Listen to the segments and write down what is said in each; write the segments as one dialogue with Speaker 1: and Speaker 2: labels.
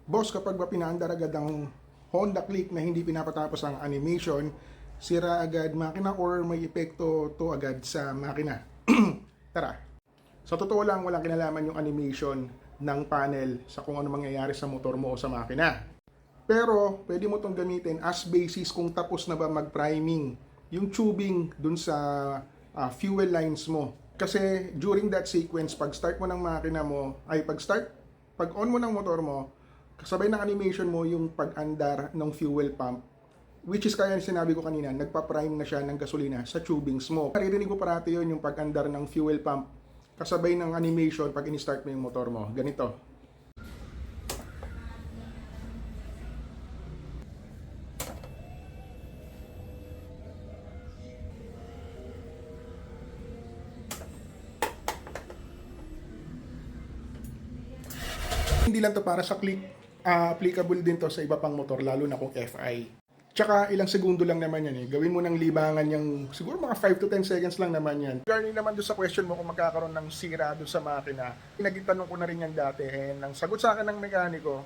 Speaker 1: Boss, kapag ba pinaandar agad ang Honda Click na hindi pinapatapos ang animation, sira agad makina or may epekto to agad sa makina? Tara. Sa totoo lang, walang kinalaman yung animation ng panel sa kung ano mangyayari sa motor mo o sa makina. Pero, pwede mo itong gamitin as basis kung tapos na ba mag-priming yung tubing dun sa fuel lines mo. Kasi during that sequence, pag start mo ng makina mo, pag on mo ng motor mo, kasabay ng animation mo yung pag-andar ng fuel pump, which is kaya sinabi ko kanina, nagpa-prime na siya ng gasolina sa tubings mo. Naririnig ko parati yun yung pag-andar ng fuel pump kasabay ng animation pag in-start mo yung motor mo. Ganito. Hindi lang to para sa click, applicable din to sa iba pang motor, lalo na kung FI. Tsaka ilang segundo lang naman yan eh. Gawin mo ng libangan yung siguro mga 5 to 10 seconds lang naman yan. Regarding naman doon sa question mo kung magkakaroon ng sira doon sa makina, nagtanong ko na rin yan dati and ang sagot sa akin ng mekaniko,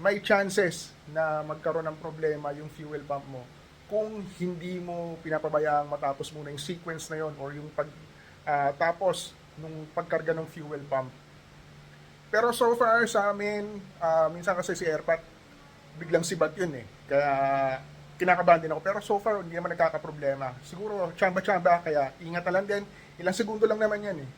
Speaker 1: may chances na magkaroon ng problema yung fuel pump mo kung hindi mo pinapabayaang matapos muna yung sequence na yon or yung tapos nung pagkarga ng fuel pump. Pero so far sa amin, minsan kasi si Airpat, biglang sibat yun eh. Kaya kinakabahan din ako. Pero so far, hindi naman nagkakaproblema. Siguro, tsamba-tsamba, kaya ingat na lang din. Ilang segundo lang naman yan eh.